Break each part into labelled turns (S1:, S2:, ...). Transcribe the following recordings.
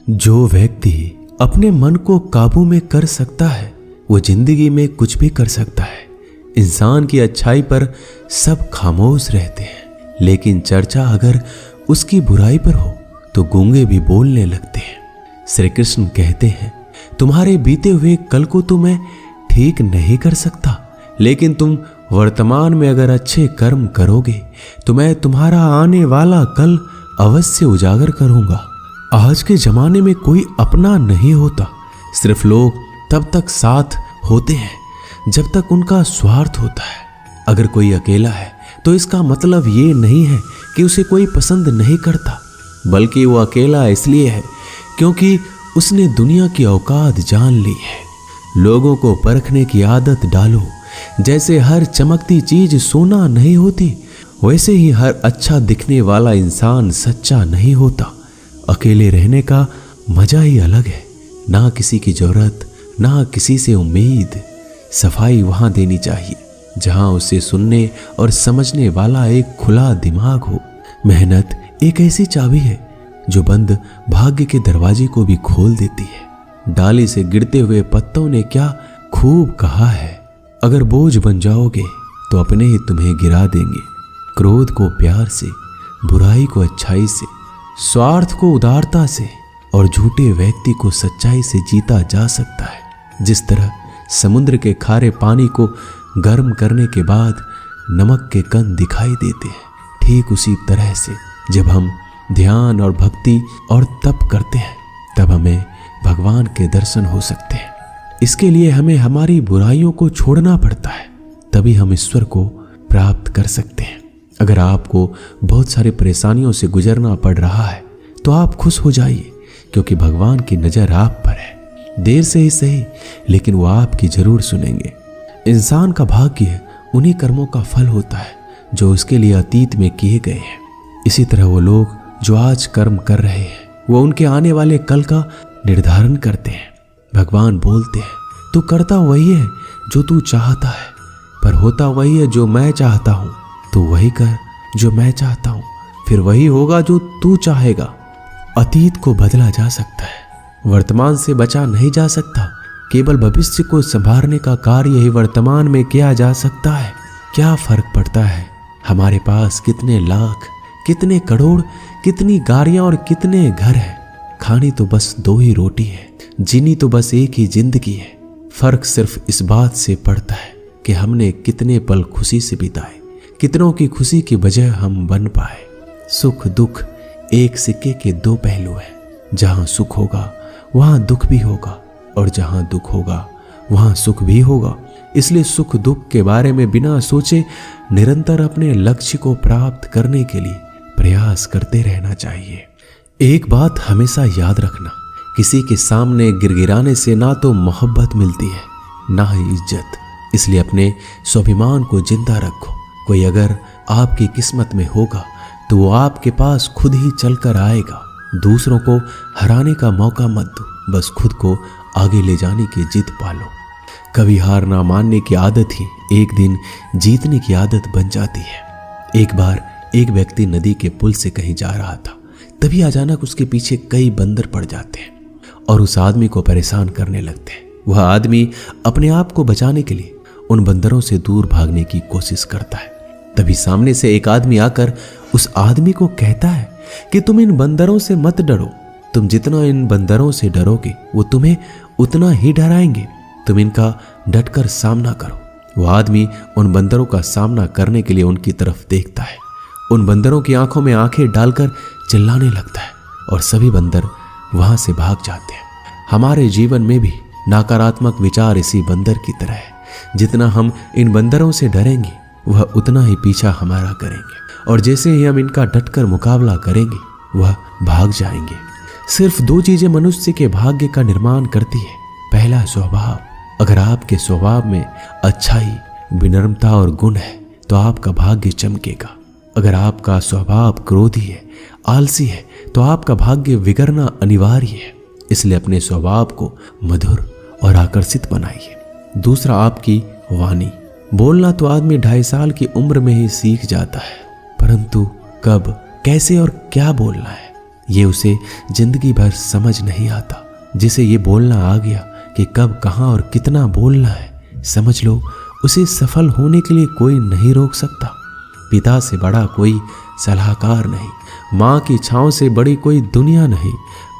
S1: जो व्यक्ति अपने मन को काबू में कर सकता है वो जिंदगी में कुछ भी कर सकता है। इंसान की अच्छाई पर सब खामोश रहते हैं, लेकिन चर्चा अगर उसकी बुराई पर हो तो गूंगे भी बोलने लगते हैं। श्री कृष्ण कहते हैं, तुम्हारे बीते हुए कल को तो मैं ठीक नहीं कर सकता, लेकिन तुम वर्तमान में अगर अच्छे कर्म करोगे तो मैं तुम्हारा आने वाला कल अवश्य उजागर करूंगा। आज के जमाने में कोई अपना नहीं होता, सिर्फ लोग तब तक साथ होते हैं जब तक उनका स्वार्थ होता है। अगर कोई अकेला है तो इसका मतलब ये नहीं है कि उसे कोई पसंद नहीं करता, बल्कि वो अकेला इसलिए है क्योंकि उसने दुनिया की औकात जान ली है। लोगों को परखने की आदत डालो। जैसे हर चमकती चीज सोना नहीं होती, वैसे ही हर अच्छा दिखने वाला इंसान सच्चा नहीं होता। अकेले रहने का मजा ही अलग है, ना किसी की जरूरत, ना किसी से उम्मीद। सफाई वहां देनी चाहिए जहां उसे सुनने और समझने वाला एक खुला दिमाग हो। मेहनत एक ऐसी चाबी है जो बंद भाग्य के दरवाजे को भी खोल देती है। डाली से गिरते हुए पत्तों ने क्या खूब कहा है, अगर बोझ बन जाओगे तो अपने ही तुम्हें गिरा देंगे। क्रोध को प्यार से, बुराई को अच्छाई से, स्वार्थ को उदारता से और झूठे व्यक्ति को सच्चाई से जीता जा सकता है। जिस तरह समुद्र के खारे पानी को गर्म करने के बाद नमक के कण दिखाई देते हैं, ठीक उसी तरह से जब हम ध्यान और भक्ति और तप करते हैं तब हमें भगवान के दर्शन हो सकते हैं। इसके लिए हमें हमारी बुराइयों को छोड़ना पड़ता है, तभी हम ईश्वर को प्राप्त कर सकते हैं। अगर आपको बहुत सारी परेशानियों से गुजरना पड़ रहा है तो आप खुश हो जाइए, क्योंकि भगवान की नजर आप पर है। देर से ही सही, लेकिन वो आपकी जरूर सुनेंगे। इंसान का भाग्य उन्हीं कर्मों का फल होता है जो उसके लिए अतीत में किए गए हैं। इसी तरह वो लोग जो आज कर्म कर रहे हैं वो उनके आने वाले कल का निर्धारण करते हैं। भगवान बोलते हैं, तू करता वही है जो तू चाहता है, पर होता वही है जो मैं चाहता हूं। तू वही कर जो मैं चाहता हूं, फिर वही होगा जो तू चाहेगा। अतीत को बदला जा सकता है, वर्तमान से बचा नहीं जा सकता। केवल भविष्य को संभालने का कार्य ही वर्तमान में किया जा सकता है। क्या फर्क पड़ता है हमारे पास कितने लाख, कितने करोड़, कितनी गाड़ियां और कितने घर हैं। खानी तो बस 2 ही रोटी है, जीनी तो बस एक ही जिंदगी है। फर्क सिर्फ इस बात से पड़ता है कि हमने कितने पल खुशी से बिताए, कितनों की खुशी की वजह हम बन पाए। सुख दुख एक सिक्के के 2 पहलू हैं। जहां सुख होगा वहां दुख भी होगा, और जहां दुख होगा वहां सुख भी होगा। इसलिए सुख दुख के बारे में बिना सोचे निरंतर अपने लक्ष्य को प्राप्त करने के लिए प्रयास करते रहना चाहिए। एक बात हमेशा याद रखना, किसी के सामने गिड़गिड़ाने से ना तो मोहब्बत मिलती है ना ही इज्जत। इसलिए अपने स्वाभिमान को जिंदा रखो। कोई अगर आपकी किस्मत में होगा तो वो आपके पास खुद ही चलकर आएगा। दूसरों को हराने का मौका मत दो, बस खुद को आगे ले जाने की जिद पालो। कभी हार ना मानने की आदत ही एक दिन जीतने की आदत बन जाती है। एक बार एक व्यक्ति नदी के पुल से कहीं जा रहा था, तभी अचानक उसके पीछे कई बंदर पड़ जाते हैं और उस आदमी को परेशान करने लगते हैं। वह आदमी अपने आप को बचाने के लिए उन बंदरों से दूर भागने की कोशिश करता है। तभी सामने से एक आदमी आकर उस आदमी को कहता है कि तुम इन बंदरों से मत डरो, तुम जितना इन बंदरों से डरोगे वो तुम्हें उतना ही डराएंगे। तुम इनका डटकर सामना करो। वो आदमी उन बंदरों का सामना करने के लिए उनकी तरफ देखता है, उन बंदरों की आंखों में आंखें डालकर चिल्लाने लगता है और सभी बंदर वहां से भाग जाते हैं। हमारे जीवन में भी नकारात्मक विचार इसी बंदर की तरह है। जितना हम इन बंदरों से डरेंगे वह उतना ही पीछा हमारा करेंगे, और जैसे ही हम इनका डटकर मुकाबला करेंगे वह भाग जाएंगे। सिर्फ 2 चीजें मनुष्य के भाग्य का निर्माण करती है। पहला, स्वभाव। अगर आपके स्वभाव में अच्छाई, विनम्रता और गुण है तो आपका भाग्य चमकेगा। अगर आपका स्वभाव क्रोधी है, आलसी है, तो आपका भाग्य बिगड़ना अनिवार्य है। इसलिए अपने स्वभाव को मधुर और आकर्षित बनाइए। दूसरा, आपकी वाणी। बोलना तो आदमी 2.5 साल की उम्र में ही सीख जाता है, परंतु कब, कैसे और क्या बोलना है ये उसे जिंदगी भर समझ नहीं आता। जिसे ये बोलना आ गया कि कब, कहाँ और कितना बोलना है, समझ लो उसे सफल होने के लिए कोई नहीं रोक सकता। पिता से बड़ा कोई सलाहकार नहीं, माँ की छाँव से बड़ी कोई दुनिया नहीं,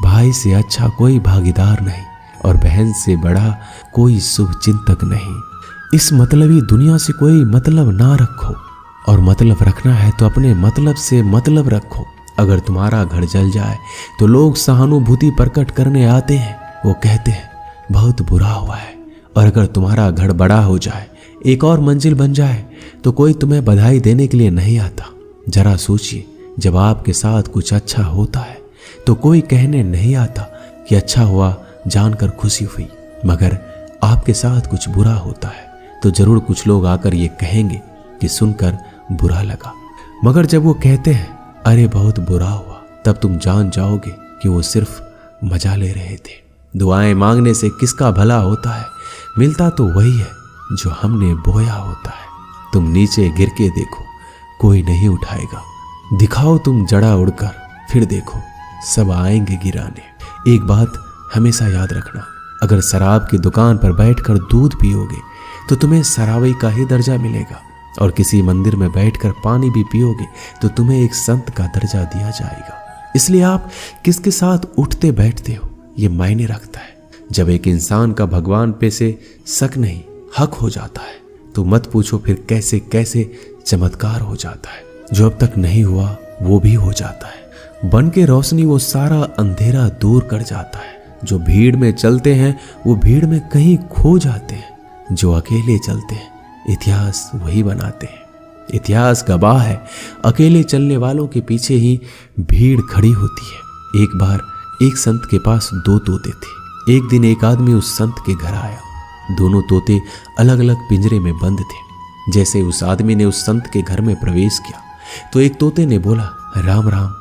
S1: भाई से अच्छा कोई भागीदार नहीं और बहन से बड़ा कोई शुभ चिंतक नहीं। इस मतलबी दुनिया से कोई मतलब ना रखो, और मतलब रखना है तो अपने मतलब से मतलब रखो। अगर तुम्हारा घर जल जाए तो लोग सहानुभूति प्रकट करने आते हैं, वो कहते हैं बहुत बुरा हुआ है। और अगर तुम्हारा घर बड़ा हो जाए, एक और मंजिल बन जाए, तो कोई तुम्हें बधाई देने के लिए नहीं आता। जरा सोचिए, जब आपके साथ कुछ अच्छा होता है तो कोई कहने नहीं आता कि अच्छा हुआ, जानकर खुशी हुई। मगर आपके साथ कुछ बुरा होता है तो जरूर कुछ लोग आकर ये कहेंगे कि सुनकर बुरा लगा। मगर जब वो कहते हैं अरे बहुत बुरा हुआ, तब तुम जान जाओगे कि वो सिर्फ मजा ले रहे थे। दुआएं मांगने से किसका भला होता है, मिलता तो वही है जो हमने बोया होता है। तुम नीचे गिर के देखो, कोई नहीं उठाएगा। दिखाओ तुम जड़ा उड़कर, फिर देखो सब आएंगे गिराने। एक बात हमेशा याद रखना, अगर शराब की दुकान पर बैठकर दूध पियोगे तो तुम्हें शराबी का ही दर्जा मिलेगा, और किसी मंदिर में बैठकर पानी भी पियोगे तो तुम्हें एक संत का दर्जा दिया जाएगा। इसलिए आप किसके साथ उठते बैठते हो ये मायने रखता है। जब एक इंसान का भगवान पे से शक नहीं हक हो जाता है तो मत पूछो फिर कैसे कैसे चमत्कार हो जाता है। जो अब तक नहीं हुआ वो भी हो जाता है। बन के रोशनी वो सारा अंधेरा दूर कर जाता है। जो भीड़ में चलते हैं वो भीड़ में कहीं खो जाते हैं। जो अकेले चलते हैं इतिहास वही बनाते हैं। इतिहास गवाह है, अकेले चलने वालों के पीछे ही भीड़ खड़ी होती है। एक बार एक संत के पास 2 तोते थे। एक दिन एक आदमी उस संत के घर आया। दोनों तोते अलग अलग पिंजरे में बंद थे। जैसे उस आदमी ने उस संत के घर में प्रवेश किया तो एक तोते ने बोला, राम राम,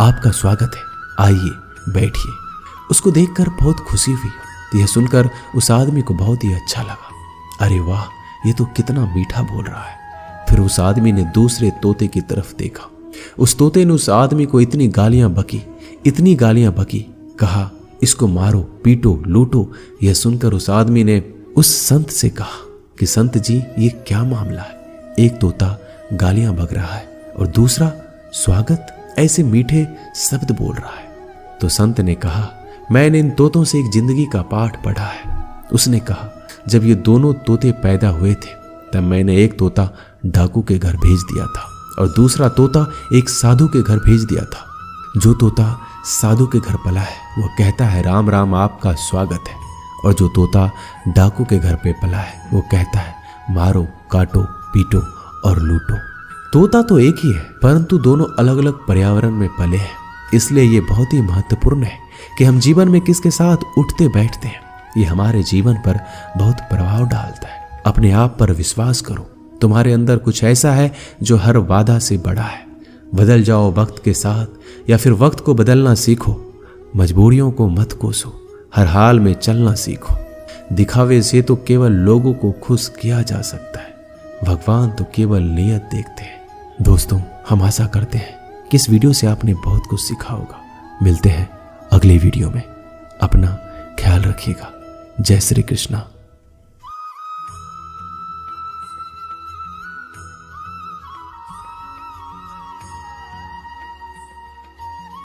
S1: आपका स्वागत है, आइए बैठिए। उसको देखकर बहुत खुशी हुई। यह सुनकर उस आदमी को बहुत ही अच्छा लगा। अरे वाह, ये तो कितना मीठा बोल रहा है। फिर उस आदमी ने दूसरे तोते की तरफ देखा। उस तोते ने उस आदमी को इतनी गालियां बकी, कहा इसको मारो, पीटो, लूटो। यह सुनकर उस आदमी ने उस संत से कहा कि संत जी ये क्या मामला है? एक तोता गालियां बक रहा है और दूसरा स्वागत ऐसे मीठे शब्द बोल रहा है। तो संत ने कहा, मैंने इन तोतों से एक जिंदगी का पाठ पढ़ा है। उसने कहा, जब ये दोनों तोते पैदा हुए थे तब मैंने एक तोता डाकू के घर भेज दिया था और दूसरा तोता एक साधु के घर भेज दिया था। जो तोता साधु के घर पला है वो कहता है राम राम, आपका स्वागत है, और जो तोता डाकू के घर पे पला है वो कहता है मारो, काटो, पीटो और लूटो। तोता तो एक ही है परंतु दोनों अलग अलग पर्यावरण में पले हैं। इसलिए ये बहुत ही महत्वपूर्ण है कि हम जीवन में किसके साथ उठते बैठते हैं। ये हमारे जीवन पर बहुत प्रभाव डालता है। अपने आप पर विश्वास करो। तुम्हारे अंदर कुछ ऐसा है जो हर वादा से बड़ा है। बदल जाओ वक्त के साथ या फिर वक्त को बदलना सीखो। मजबूरियों को मत कोसो, हर हाल में चलना सीखो। दिखावे से तो केवल लोगों को खुश किया जा सकता है, भगवान तो केवल नियत देखते हैं। दोस्तों, हम आशा करते हैं कि इस वीडियो से आपने बहुत कुछ सीखा होगा। मिलते हैं अगले वीडियो में। अपना ख्याल रखिएगा। जय श्री कृष्णा।